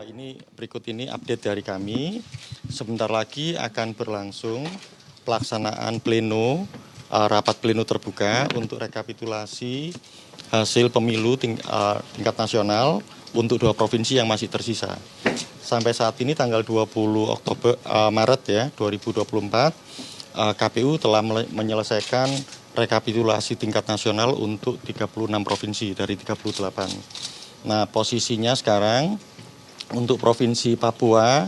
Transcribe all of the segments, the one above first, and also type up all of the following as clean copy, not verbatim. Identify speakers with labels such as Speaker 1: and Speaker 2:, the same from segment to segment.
Speaker 1: Ini berikut ini update dari kami. Sebentar lagi akan berlangsung pelaksanaan pleno, rapat pleno terbuka untuk rekapitulasi hasil pemilu tingkat nasional untuk 2 provinsi yang masih tersisa. Sampai saat ini tanggal 20 Maret ya 2024, KPU telah menyelesaikan rekapitulasi tingkat nasional untuk 36 provinsi dari 38. Nah, posisinya sekarang untuk Provinsi Papua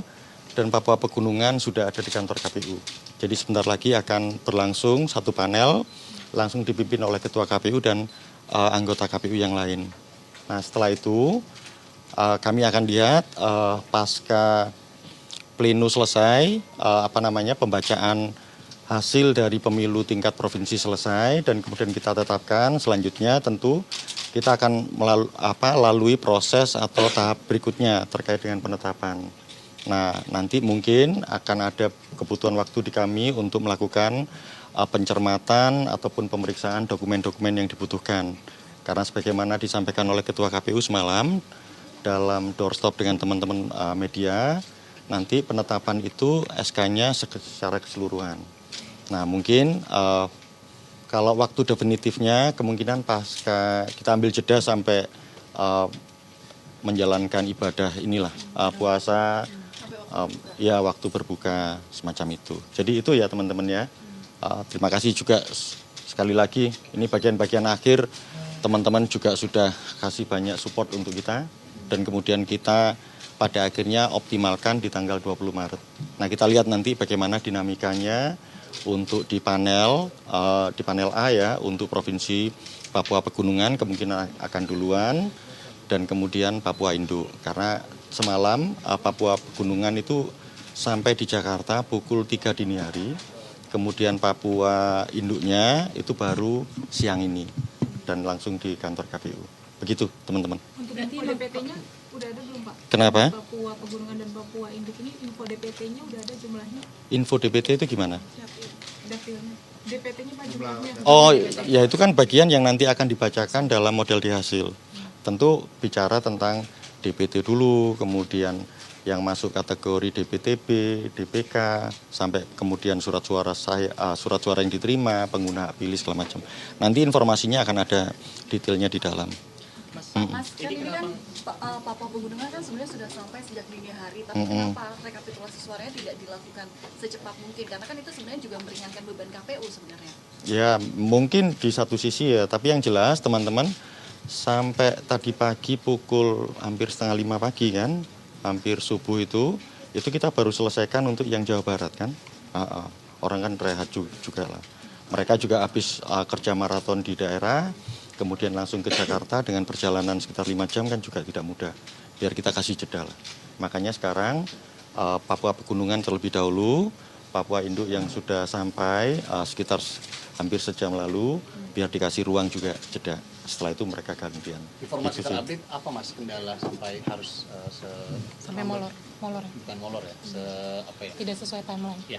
Speaker 1: dan Papua Pegunungan sudah ada di kantor KPU. Jadi sebentar lagi akan berlangsung satu panel, langsung dipimpin oleh Ketua KPU dan anggota KPU yang lain. Nah, setelah itu kami akan lihat pasca pleno selesai, pembacaan hasil dari pemilu tingkat provinsi selesai dan kemudian kita tetapkan selanjutnya tentu kita akan melalui proses atau tahap berikutnya terkait dengan penetapan. Nah, nanti mungkin akan ada kebutuhan waktu di kami untuk melakukan pencermatan ataupun pemeriksaan dokumen-dokumen yang dibutuhkan. Karena sebagaimana disampaikan oleh Ketua KPU semalam dalam doorstop dengan teman-teman media, nanti penetapan itu SK-nya secara keseluruhan. Nah, mungkin kalau waktu definitifnya kemungkinan pasca kita ambil jeda sampai menjalankan ibadah inilah puasa, ya waktu berbuka semacam itu. Jadi itu ya teman-teman ya. Terima kasih juga sekali lagi. Ini bagian-bagian akhir teman-teman juga sudah kasih banyak support untuk kita dan kemudian kita pada akhirnya optimalkan di tanggal 20 Maret. Nah, kita lihat nanti bagaimana dinamikanya untuk di panel A ya, untuk Provinsi Papua Pegunungan kemungkinan akan duluan dan kemudian Papua Induk. Karena semalam Papua Pegunungan itu sampai di Jakarta pukul 3 dini hari, kemudian Papua Induknya itu baru siang ini dan langsung di kantor KPU. Begitu teman-teman.
Speaker 2: Untuk info DPT-nya udah ada belum Pak?
Speaker 1: Kenapa?
Speaker 2: Papua Pegunungan dan Papua Induk ini info DPT-nya udah ada jumlahnya?
Speaker 1: Info DPT itu gimana?
Speaker 2: Dapilnya. DPT-nya Pak jumlahnya?
Speaker 1: Oh ya, itu kan bagian yang nanti akan dibacakan dalam model di hasil. Tentu bicara tentang DPT dulu, kemudian yang masuk kategori DPTB, DPK, sampai kemudian surat suara yang diterima, pengguna hak pilih segala macam. Nanti informasinya akan ada detailnya di dalam.
Speaker 3: Mas, kan ini kan Papua Pegunungan kan sebenarnya sudah sampai sejak dini hari, tapi kenapa rekapitulasi suaranya tidak dilakukan secepat mungkin? Karena kan itu sebenarnya juga meringankan beban KPU sebenarnya. Ya,
Speaker 1: mungkin di satu sisi ya, tapi yang jelas teman-teman sampai tadi pagi pukul hampir 4:30 pagi kan, hampir subuh itu kita baru selesaikan untuk yang Jawa Barat kan. Orang kan rehat juga lah. Mereka juga habis kerja maraton di daerah, kemudian langsung ke Jakarta dengan perjalanan sekitar 5 jam kan juga tidak mudah. Biar kita kasih jeda lah. Makanya sekarang Papua Pegunungan terlebih dahulu, Papua Induk yang sudah sampai sekitar hampir sejam lalu, biar dikasih ruang juga jeda. Setelah itu mereka gantian.
Speaker 4: Informasi terupdate apa Mas kendala sampai harus
Speaker 5: sampai molor
Speaker 4: bukan molor ya,
Speaker 5: tidak sesuai timeline.
Speaker 4: Ya.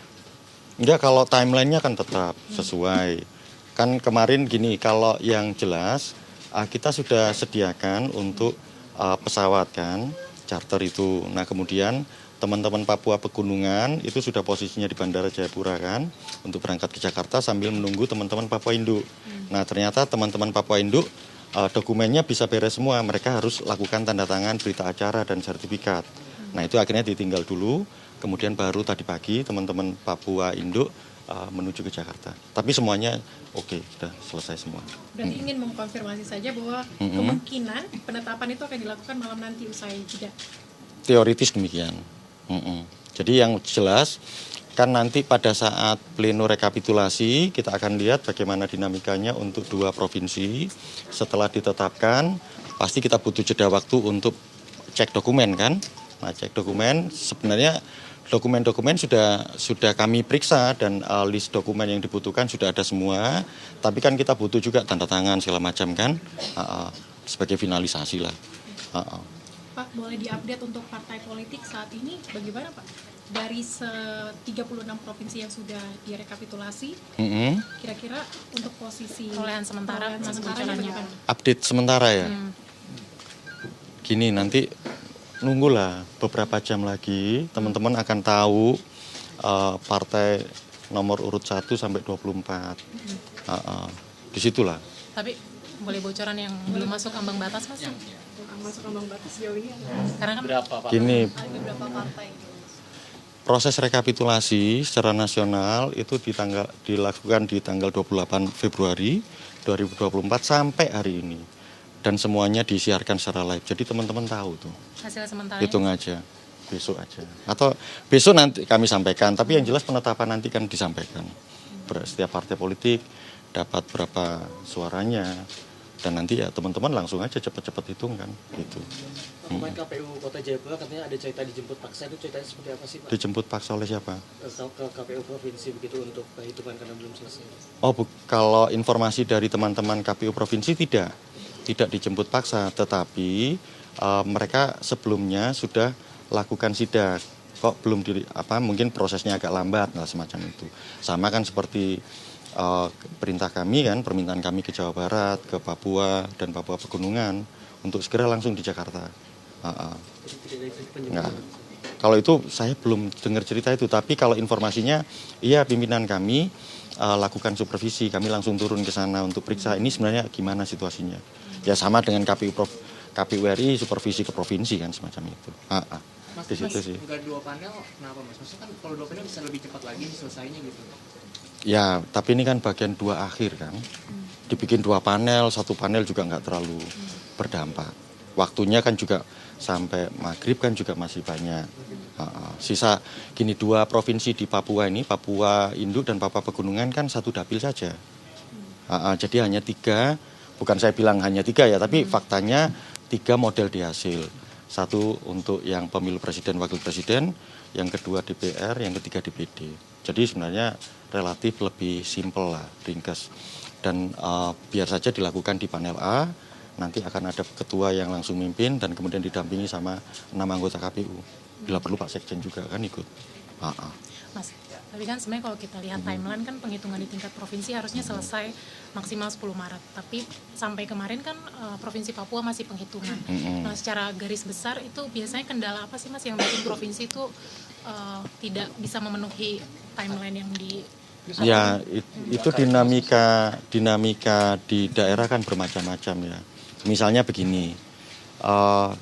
Speaker 1: Enggak, kalau timelinenya kan tetap sesuai. Kan kemarin gini, kalau yang jelas kita sudah sediakan untuk pesawat kan, charter itu. Nah, kemudian teman-teman Papua Pegunungan itu sudah posisinya di Bandara Jayapura kan, untuk berangkat ke Jakarta sambil menunggu teman-teman Papua Induk. Nah, ternyata teman-teman Papua Induk dokumennya bisa beres semua, mereka harus lakukan tanda tangan berita acara dan sertifikat. Nah, itu akhirnya ditinggal dulu, kemudian baru tadi pagi teman-teman Papua Induk menuju ke Jakarta. Tapi semuanya oke, sudah selesai semua.
Speaker 5: Berarti ingin mengkonfirmasi saja bahwa kemungkinan penetapan itu akan dilakukan malam nanti usai jeda.
Speaker 1: Teoritis demikian. Jadi yang jelas kan nanti pada saat pleno rekapitulasi kita akan lihat bagaimana dinamikanya untuk 2 provinsi. Setelah ditetapkan pasti kita butuh jeda waktu untuk cek dokumen kan. Nah, cek dokumen sebenarnya dokumen-dokumen sudah kami periksa dan list dokumen yang dibutuhkan sudah ada semua. Tapi kan kita butuh juga tanda tangan segala macam kan, sebagai finalisasi lah.
Speaker 5: Pak, boleh diupdate untuk partai politik saat ini bagaimana Pak? Dari 36 provinsi yang sudah direkapitulasi, kira-kira untuk posisi
Speaker 2: perolehan sementara
Speaker 5: bagaimana?
Speaker 1: Update sementara ya. Gini, nanti nunggulah beberapa jam lagi teman-teman akan tahu partai nomor urut 1 sampai 24. Disitulah.
Speaker 5: Tapi boleh bocoran yang belum masuk ambang batas, Mas?
Speaker 2: Masuk ambang batas jauh ini.
Speaker 5: Karena kan
Speaker 4: Berapa Pak?
Speaker 1: Gini,
Speaker 5: ada beberapa partai.
Speaker 1: proses rekapitulasi secara nasional itu dilakukan di tanggal 28 Februari 2024 sampai hari ini. Dan semuanya disiarkan secara live. Jadi teman-teman tahu tuh.
Speaker 5: Hasil sementara.
Speaker 1: Hitung aja. Besok aja. Atau besok nanti kami sampaikan. Tapi yang jelas penetapan nanti kan disampaikan. Setiap partai politik dapat berapa suaranya. Dan nanti ya teman-teman langsung aja cepat-cepat hitung kan. Gitu.
Speaker 6: Kemarin KPU Kota Jayapura katanya ada cerita dijemput paksa, itu ceritanya seperti apa sih Pak?
Speaker 1: Dijemput paksa oleh siapa?
Speaker 6: Ke KPU Provinsi begitu untuk perhitungan karena belum selesai.
Speaker 1: Oh, kalau informasi dari teman-teman KPU Provinsi tidak dijemput paksa, tetapi mereka sebelumnya sudah lakukan sidak. Kok belum mungkin prosesnya agak lambat, nah semacam itu. Sama kan seperti perintah kami kan, permintaan kami ke Jawa Barat, ke Papua dan Papua Pegunungan untuk segera langsung di Jakarta. Nggak. Kalau itu saya belum dengar cerita itu, tapi kalau informasinya, iya pimpinan kami lakukan supervisi, kami langsung turun ke sana untuk periksa ini sebenarnya gimana situasinya. Ya sama dengan KPU RI supervisi ke provinsi kan semacam itu.
Speaker 6: Mas,
Speaker 1: Di situ sih.
Speaker 6: Enggak 2 panel, kenapa Mas? Maksudnya kan kalau 2 panel bisa lebih cepat lagi selesainya gitu.
Speaker 1: Ya, tapi ini kan bagian 2 akhir kan. Dibikin 2 panel, 1 panel juga nggak terlalu berdampak. Waktunya kan juga sampai maghrib kan juga masih banyak. Sisa gini 2 provinsi di Papua ini, Papua Induk dan Papua Pegunungan kan 1 dapil saja. Jadi hanya 3, bukan saya bilang hanya 3 ya, tapi faktanya 3 model dihasil. 1 untuk yang pemilu presiden, wakil presiden, yang kedua DPR, yang ketiga DPD. Jadi sebenarnya relatif lebih simpel lah, ringkas. Dan biar saja dilakukan di panel A, nanti akan ada ketua yang langsung mimpin dan kemudian didampingi sama 6 anggota KPU. Bila perlu Pak Sekjen juga kan ikut.
Speaker 5: Mas, tapi kan sebenarnya kalau kita lihat timeline kan penghitungan di tingkat provinsi harusnya selesai maksimal 10 Maret. Tapi sampai kemarin kan Provinsi Papua masih penghitungan. Nah, secara garis besar itu biasanya kendala apa sih Mas yang bikin provinsi itu tidak bisa memenuhi timeline yang di...
Speaker 1: Ya, itu dinamika di daerah kan bermacam-macam ya. Misalnya begini,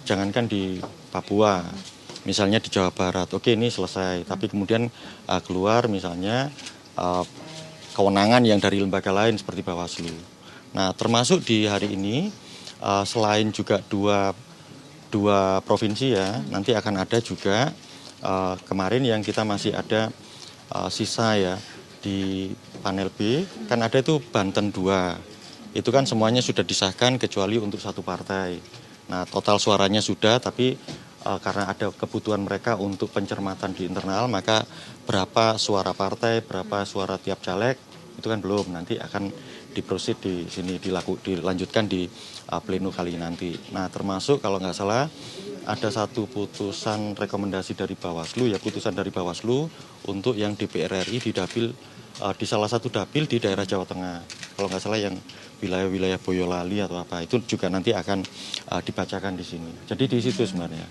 Speaker 1: jangankan di Papua, misalnya di Jawa Barat, oke ini selesai, tapi kemudian keluar misalnya kewenangan yang dari lembaga lain seperti Bawaslu. Nah, termasuk di hari ini, selain juga dua provinsi ya, nanti akan ada juga kemarin yang kita masih ada sisa ya, di panel B, kan ada itu Banten 2. Itu kan semuanya sudah disahkan kecuali untuk 1 partai. Nah, total suaranya sudah, tapi karena ada kebutuhan mereka untuk pencermatan di internal, maka berapa suara partai, berapa suara tiap caleg, itu kan belum. Nanti akan diproses di sini, dilanjutkan di pleno kali nanti. Nah, termasuk kalau nggak salah, ada 1 putusan rekomendasi dari Bawaslu, ya putusan dari Bawaslu untuk yang DPR RI di dapil, di salah satu dapil di daerah Jawa Tengah. Kalau nggak salah yang wilayah-wilayah Boyolali atau apa, itu juga nanti akan dibacakan di sini. Jadi di situ sebenarnya.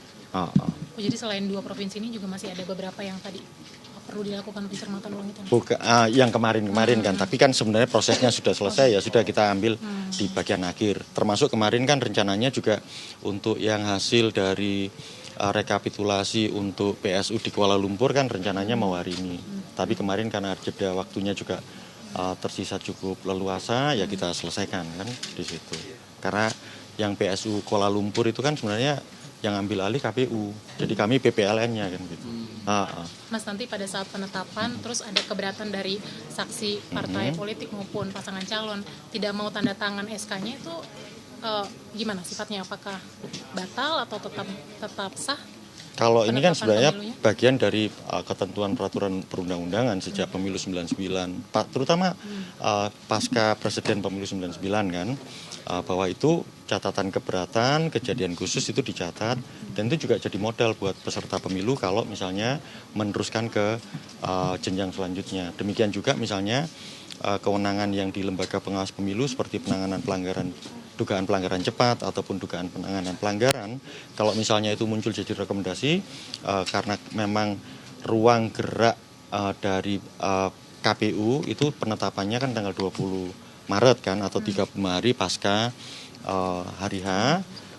Speaker 5: Jadi selain 2 provinsi ini juga masih ada beberapa yang tadi perlu dilakukan pencermatan ulang itu?
Speaker 1: Yang kemarin-kemarin kan, tapi kan sebenarnya prosesnya sudah selesai ya, sudah kita ambil di bagian akhir. Termasuk kemarin kan rencananya juga untuk yang hasil dari rekapitulasi untuk PSU di Kuala Lumpur kan rencananya mau hari ini. Tapi kemarin karena jeda waktunya juga tersisa cukup leluasa, ya kita selesaikan kan di situ. Karena yang PSU Kuala Lumpur itu kan sebenarnya yang ambil alih KPU, jadi kami PPLN-nya kan gitu.
Speaker 5: Mas, nanti pada saat penetapan terus ada keberatan dari saksi partai politik maupun pasangan calon tidak mau tanda tangan SK-nya itu gimana sifatnya? Apakah batal atau tetap sah?
Speaker 1: Kalau ini kan sebenarnya
Speaker 5: pemilunya?
Speaker 1: bagian dari ketentuan peraturan perundang-undangan sejak pemilu 99, terutama pasca presiden pemilu 99 kan, bahwa itu catatan keberatan, kejadian khusus itu dicatat, dan itu juga jadi modal buat peserta pemilu kalau misalnya meneruskan ke jenjang selanjutnya. Demikian juga misalnya kewenangan yang di lembaga pengawas pemilu seperti penanganan pelanggaran dugaan pelanggaran cepat ataupun dugaan penanganan pelanggaran, kalau misalnya itu muncul jadi rekomendasi, karena memang ruang gerak dari KPU itu penetapannya kan tanggal 20 Maret kan, atau 35 hari pasca hari H,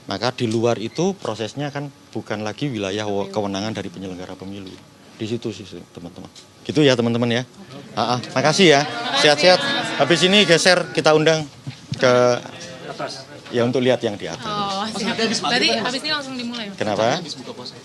Speaker 1: maka di luar itu prosesnya kan bukan lagi wilayah kewenangan dari penyelenggara pemilu. Di situ sih teman-teman. Gitu ya teman-teman ya. Makasih ya. Sehat-sehat. Habis ini geser kita undang ke ya untuk lihat yang di atas.
Speaker 5: Oh, berarti habis ini langsung dimulai.
Speaker 1: Kenapa?
Speaker 4: Habis buka puasa.